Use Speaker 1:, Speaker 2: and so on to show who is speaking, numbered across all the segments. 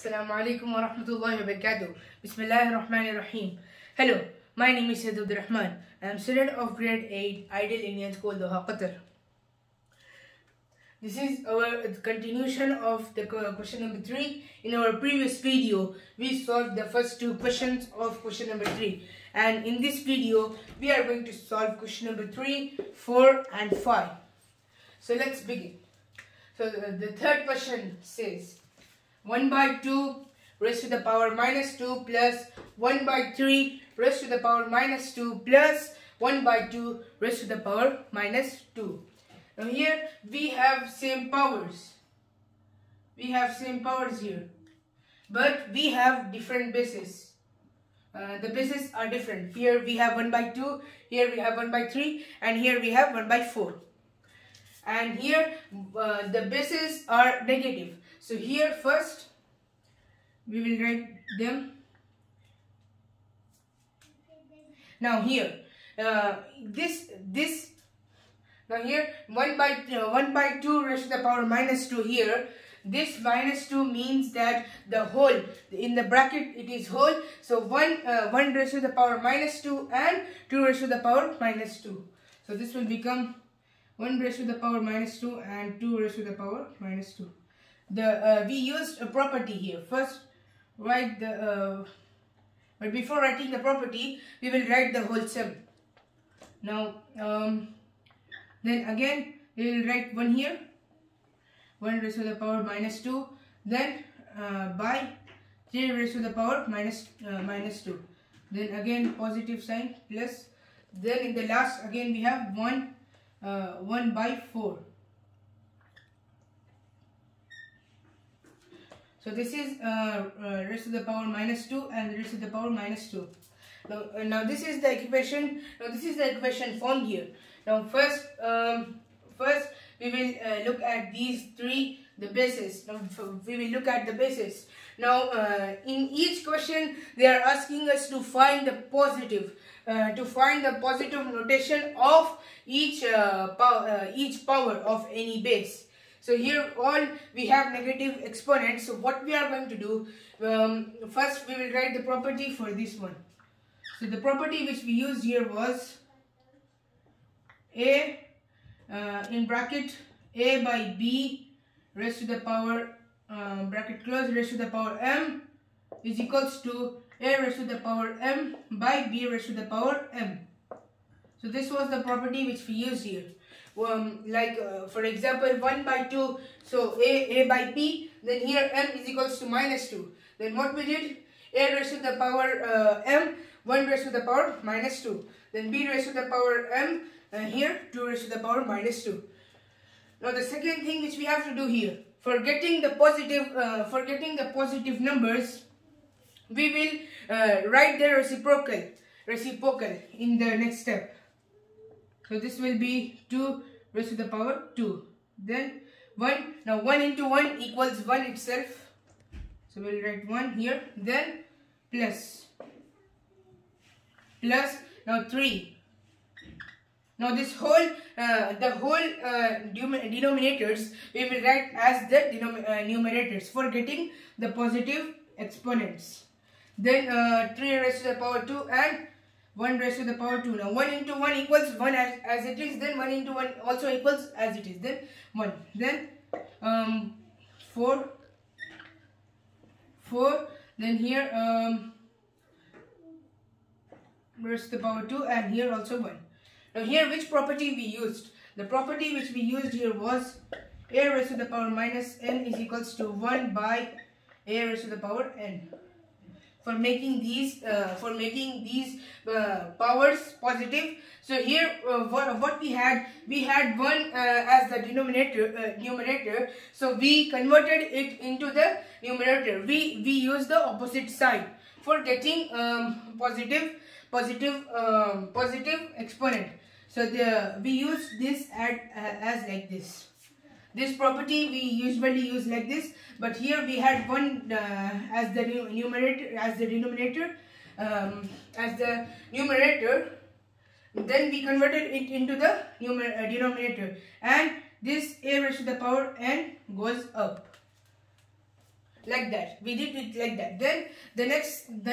Speaker 1: Assalamu alaikum wa rahmatullahi wa barakatuh. Bismillahirrahmanirrahim. Hello, my name is Syed. I am student of grade 8, Ideal Indian School, Doha, Qatar. This is our continuation of the question number 3. In our previous video, we solved the first two questions of question number 3. And in this video, we are going to solve question number 3, 4 and 5. So let's begin. So the third question says 1 by 2 raised to the power minus 2 plus 1 by 3 raised to the power minus 2 plus 1 by 2 raised to the power minus 2. Now here we have same powers. We have same powers here. But we have different bases. The bases are different. Here we have 1 by 2, here we have 1 by 3, and here we have 1 by 4. And here the bases are negative. So here first we will write them. Now here now here 1 by 2 raised to the power minus 2 here. This minus 2 means that the whole, in the bracket it is whole. So 1 raised to the power minus 2 and 2 raised to the power minus 2. So this will become 1 raised to the power minus 2 and 2 raised to the power minus 2. We used a property here. First write the but before writing the property we will write the whole sum. Now then again we will write 1 here, 1 raised to the power minus 2, then by 3 raised to the power minus 2, then again positive sign plus, then in the last again we have 1 by 4. So this is raised to the power minus 2 and raised to the power minus 2. Now this is the equation. Now this is the equation formed here. Now first we will look at these three, the bases. Now we will look at the bases. Now in each question they are asking us to find the positive, notation of each power of any base. So here all we have negative exponents. So what we are going to do, first we will write the property for this one. So the property which we used here was a in bracket a by b raised to the power bracket close raised to the power m is equals to a raised to the power m by b raised to the power m. So this was the property which we used here. For example 1 by 2, so a by b, then here m is equals to minus 2. Then what we did, a raised to the power m, 1 raised to the power minus 2. Then b raised to the power m, here 2 raised to the power minus 2. Now the second thing which we have to do here, for getting the positive numbers, we will write the reciprocal in the next step. So this will be 2 raised to the power 2. Then 1. Now 1 into 1 equals 1 itself. So we will write 1 here. Then plus. Now 3. Now this whole denominators we will write as the numerators for getting the positive exponents. Then 3 raised to the power 2 and 1 raised to the power 2. Now 1 into 1 equals 1 as it is. Then 1 into 1 also equals as it is. Then 1. Then 4. Then here raised to the power 2 and here also 1. Now here which property we used? The property which we used here was a raised to the power minus n is equals to 1 by a raised to the power n. For making these powers positive. So here what we had 1 as the numerator. So we converted it into the numerator. We use the opposite side for getting positive exponent. So we use this as like this. This property we usually use like this, but here we had 1 as the numerator, as the denominator, as the numerator. Then we converted it into the denominator, and this a raised to the power n goes up. like that. We did it like that. Then the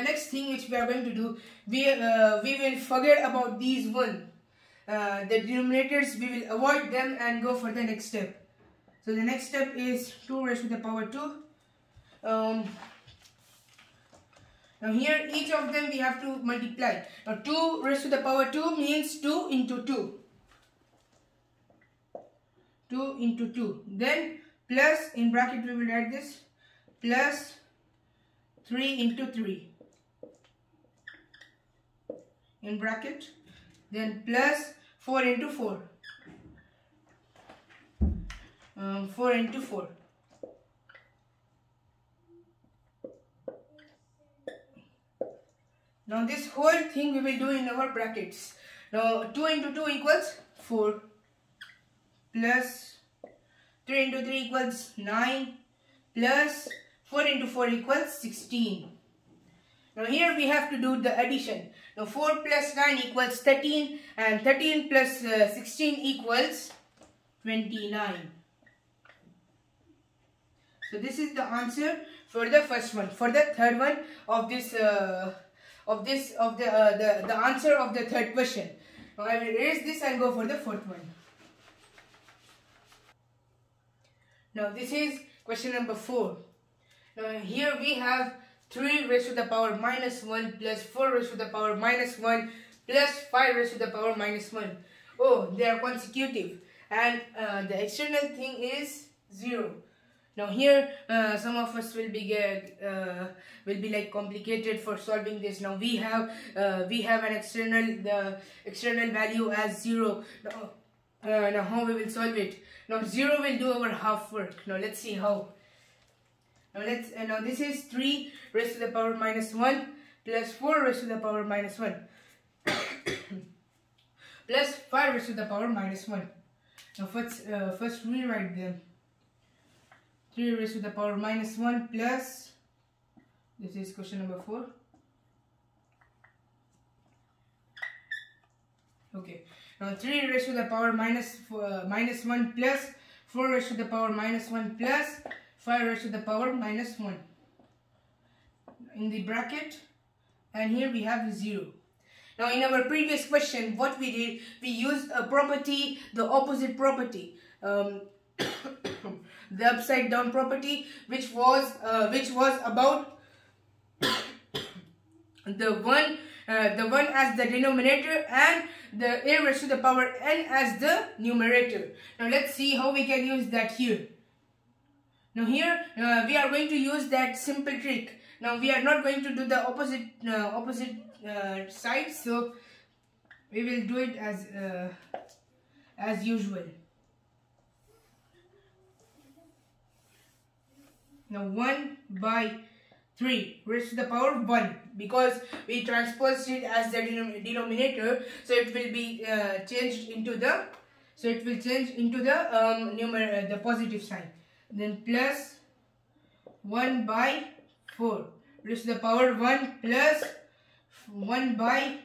Speaker 1: next thing which we are going to do, we will forget about these one. The denominators, we will avoid them and go for the next step. So the next step is 2 raised to the power 2. Now here each of them we have to multiply. Now 2 raised to the power 2 means 2 into 2. 2 into 2. Then plus, in bracket we will write this, plus 3 into 3. In bracket. Then plus 4 into 4. 4 into 4. Now this whole thing we will do in our brackets. Now 2 into 2 equals 4. Plus 3 into 3 equals 9. Plus 4 into 4 equals 16. Now here we have to do the addition. Now 4 plus 9 equals 13 and 13 plus 16 equals 29. So this is the answer for the first one. For the third one of this the answer of the third question. Now I will erase this and go for the fourth one. Now this is question number 4. Now here we have 3 raised to the power minus 1 plus 4 raised to the power minus 1 plus 5 raised to the power minus 1. Oh, they are consecutive, and the external thing is 0. Now here some of us will be like complicated for solving this. Now we have an external value as 0. Now how we will solve it? Now 0 will do our half work. Now let's see how. Now this is 3 raised to the power minus 1 plus 4 raised to the power minus 1 plus 5 raised to the power minus 1. Now first rewrite them. 3 raised to the power minus 1 plus, this is question number 4. Okay. Now 3 raised to the power minus 1 plus 4 raised to the power minus 1 plus 5 raised to the power minus 1 in the bracket, and here we have 0. Now in our previous question, what we did, we used a property, the opposite property, the upside down property, which was about the one as the denominator and the a raised to the power n as the numerator. Now let's see how we can use that here. Now here we are going to use that simple trick. Now we are not going to do the opposite side, so we will do it as usual. Now 1 by 3 raised to the power 1, because we transposed it as the denominator, so it will be changed into the numerator, the positive sign. Then plus 1 by 4 raised to the power 1 plus 1 by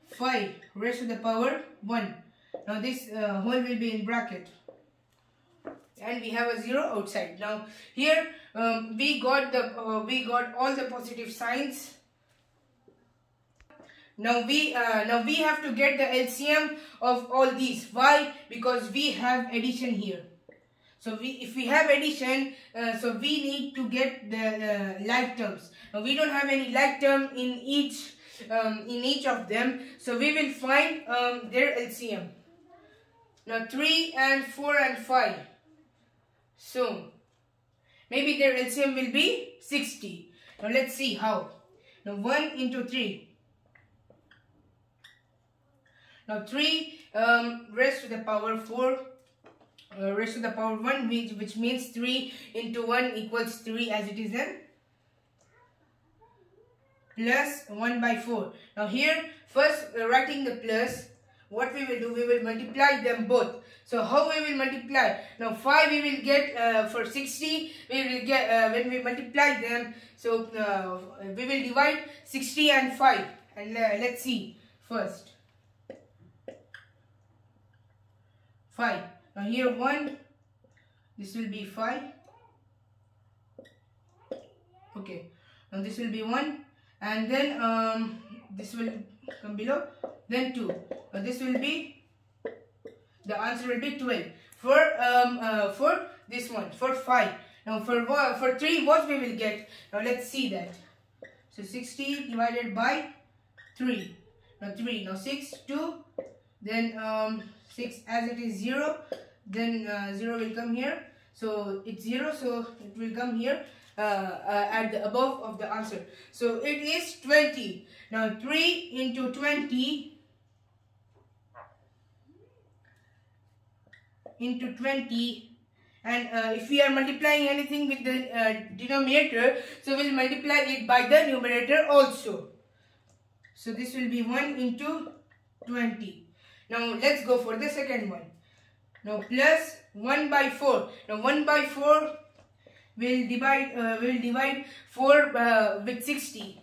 Speaker 1: 5 raised to the power 1. Now this whole will be in bracket, and we have a 0 outside. Now here we got all the positive signs. Now we have to get the LCM of all these. Why? Because we have addition here. So if we have addition, so we need to get the like terms. Now we don't have any like term in each of them, so we will find their LCM. Now 3 and 4 and 5. So maybe their LCM will be 60. Now let's see how. Now 1 into 3. Now 3 raised to the power 4 raised to the power 1, which means 3 into 1 equals 3 as it is then, plus 1 by 4. Now here first writing the plus, what we will do, we will multiply them both. So how we will multiply? Now 5 we will get for 60, we will get when we multiply them, so we will divide 60 and 5, and let's see first. 5. Now here 1, this will be 5, Okay, now this will be 1, and then this will come below, then 2. Now this will be, the answer will be 12 for this one, for 5. Now for 3, what we will get? Now let's see that. So 60 divided by 3. Now 3. Now 6, 2. Then 6, as it is 0. Then 0 will come here. So it's 0. So it will come here at the above of the answer. So it is 20. Now 3 into 20 into 20. And if we are multiplying anything with the denominator, so we'll multiply it by the numerator also. So this will be 1 into 20. Now let's go for the second one. Now plus 1 by 4. Now 1 by 4 will divide 4 with 60.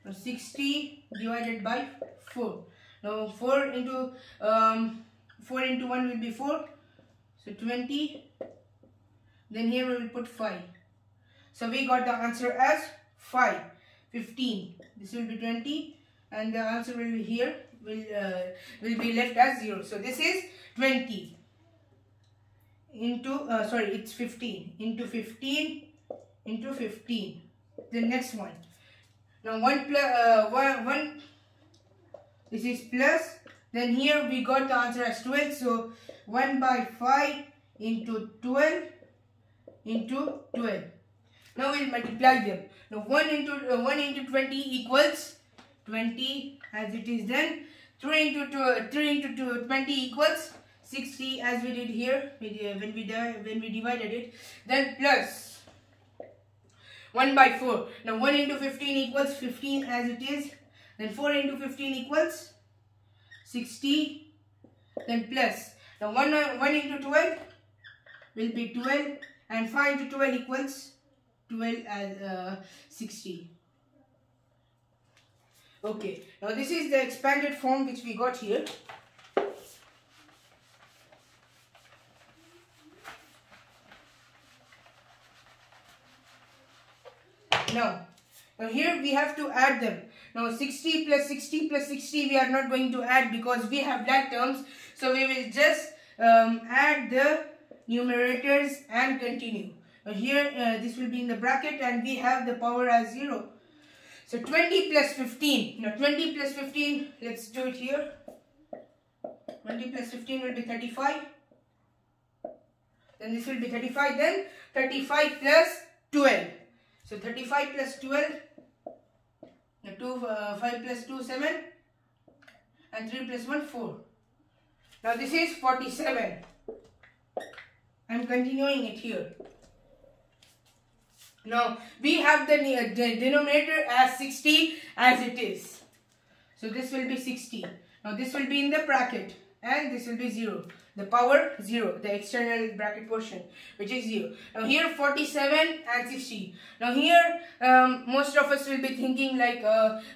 Speaker 1: Now 60 divided by 4. Now 4 into 1 will be 4. So 20, then here we will put 5. So we got the answer as 5, 15. This will be 20, and the answer will be here, will be left as 0. So this is 20 into, it's 15 into 15 into 15. The next one. Now 1 plus 1. This is plus. Then here we got the answer as 12. So 1 by 5 into 12 into 12. Now we'll multiply them. Now 1 into 20 equals 20 as it is then. 3 into 20 equals 60 as we did here when we divided it. Then plus 1 by 4. Now 1 into 15 equals 15 as it is. Then 4 into 15 equals 60. Then plus. Now 1 into 12 will be 12, and 5 into 12 equals 12 as 60. Okay, now this is the expanded form which we got here. Now here we have to add them. Now 60 plus 60 plus 60 we are not going to add because we have like terms. So we will just add the numerators and continue. Now here this will be in the bracket and we have the power as 0. So 20 plus 15. Now 20 plus 15, let's do it here. 20 plus 15 will be 35. Then this will be 35. Then 35 plus 12. So 35 plus 12. 5 plus 2, 7. And 3 plus 1, 4. Now this is 47. I am continuing it here. Now we have the denominator as 60 as it is. So this will be 60. Now this will be in the bracket and this will be 0. The power 0, the external bracket portion, which is 0. Now here 47 and 60. Now here most of us will be thinking like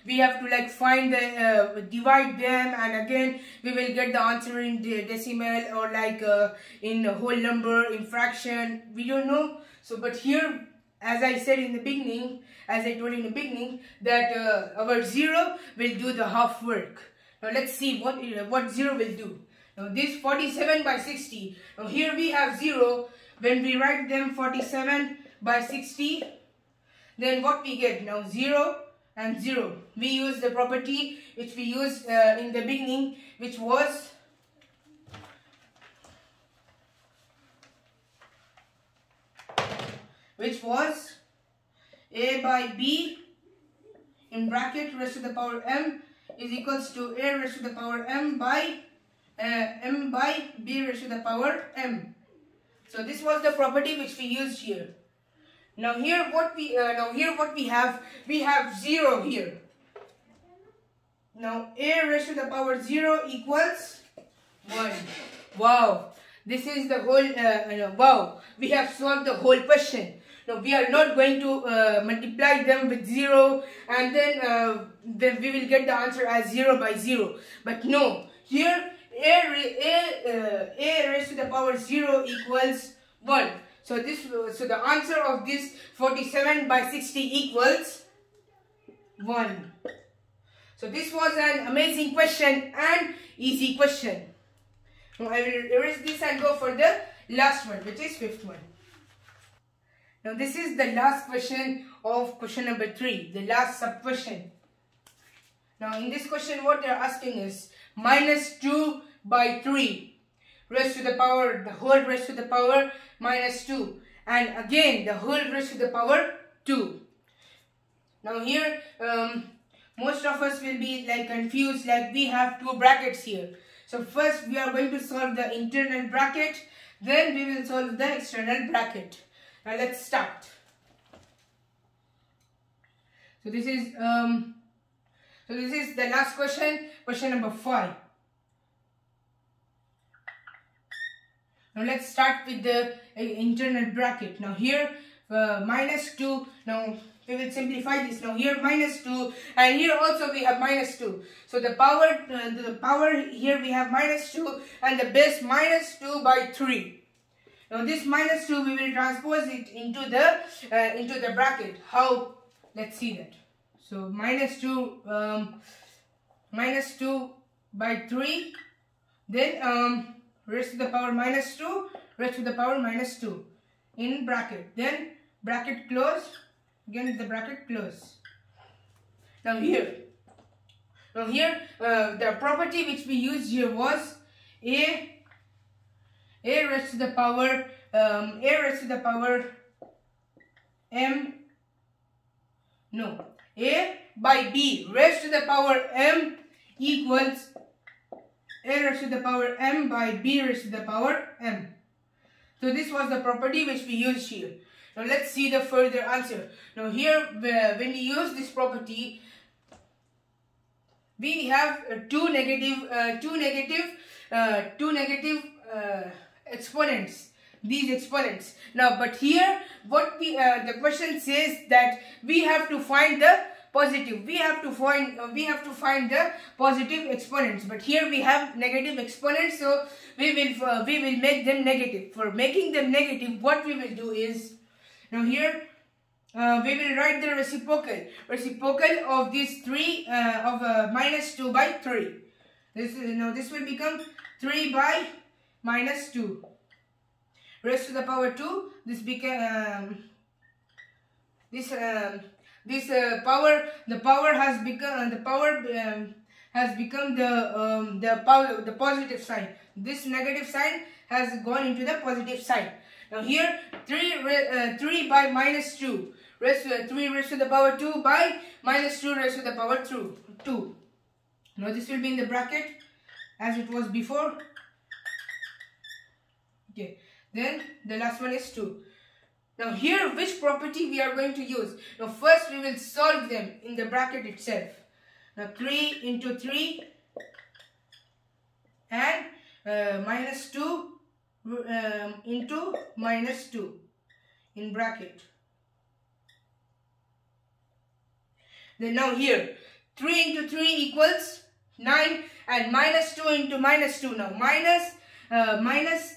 Speaker 1: we have to like find the divide them, and again we will get the answer in the decimal or like in whole number, in fraction. We don't know. So but here, as I said in the beginning, as I told you in the beginning, that our 0 will do the half work. Now let's see what 0 will do. Now this 47 by 60. Now here we have 0. When we write them 47 by 60, then what we get? Now 0 and 0. We use the property which we used in the beginning, which was a by b in bracket raised to the power m is equals to a raised to the power m by b raised to the power m. So this was the property which we used here. Now here what we have, we have 0 here. Now a raised to the power 0 equals 1. Wow, this is the whole wow, we have solved the whole question. Now we are not going to multiply them with 0 and then we will get the answer as 0 by 0. But no, here a raised to the power 0 equals 1. So the answer of this 47 by 60 equals 1. So this was an amazing question and easy question. Now I will erase this and go for the last one, which is 5th one. Now this is the last question of question number 3, the last sub question. Now in this question what they are asking is minus 2 by 3 raised to the power, the whole raised to the power minus 2, and again the whole raised to the power 2. Now here most of us will be like confused, like we have two brackets here. So first we are going to solve the internal bracket, then we will solve the external bracket. Now let's start. So this is the last question, question number 5. Now let's start with the internal bracket. Now here minus 2, now we will simplify this. Now here minus 2 and here also we have minus 2. So the power here we have minus 2 and the base minus 2 by 3. Now this minus 2 we will transpose it into the bracket. How? Let's see that. So minus 2 by 3, then raised to the power minus 2 raised to the power minus 2 in bracket, then bracket close, again the bracket close. Now here the property which we used here was a raised to the power a by b raised to the power m equals a raised to the power m by b raised to the power m. So this was the property which we used here. Now let's see the further answer. Now here when we use this property, we have two negative exponents, these exponents. Now but here what the question says that we have to find the positive, we have to find the positive exponents, but here we have negative exponents, so we will make them negative. For making them negative, what we will do is, now here we will write the reciprocal of these 3 of minus 2 by 3. This will become 3 by minus 2 raised to the power 2. This became the power has become the positive sign. This negative sign has gone into the positive side. Now here 3 by minus 2 raised to 3 raised to the power 2 by minus 2 raised to the power 2. Now this will be in the bracket as it was before. Okay, then the last one is 2. Now here which property we are going to use? Now first we will solve them in the bracket itself. Now 3 into 3 and minus 2 into minus 2 in bracket. Then now here 3 into 3 equals 9 and minus 2 into minus 2. Now minus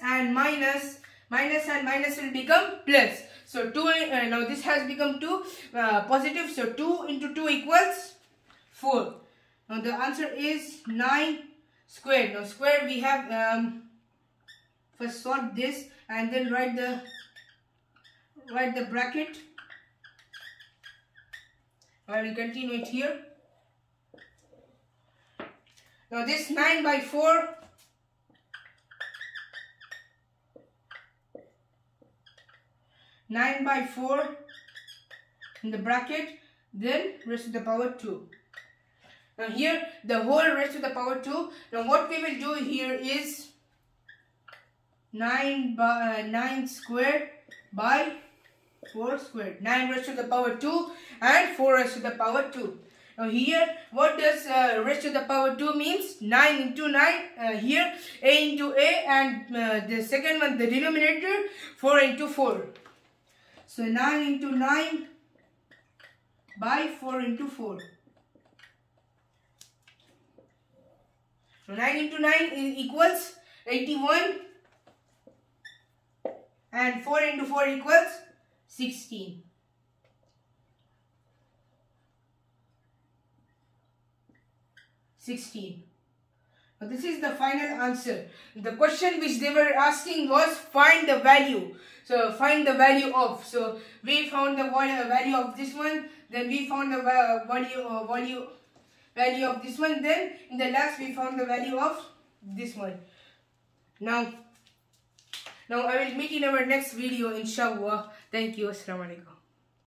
Speaker 1: and minus will become plus. So 2 now this has become 2 positive. So 2 into 2 equals 4. Now the answer is 9 squared. Now square we have first solve this and then write the bracket. I will continue it here. Now this 9 by 4 in the bracket, then raised to the power 2. Now here the whole raised to the power 2. Now what we will do here is 9 squared by 4 squared. 9 raised to the power 2 and 4 raised to the power 2. Now here what does raised to the power 2 means? 9 into 9 here a into a, and the second one, the denominator, 4 into 4. So 9 into 9 by 4 into 4. So 9 into 9 equals 81 and 4 into 4 equals 16. Now this is the final answer. The question which they were asking was find the value. So find the value of. So we found the value of this one. Then we found the value of this one. Then in the last we found the value of this one. Now I will meet in our next video, inshallah. Thank you. Assalamu alaikum.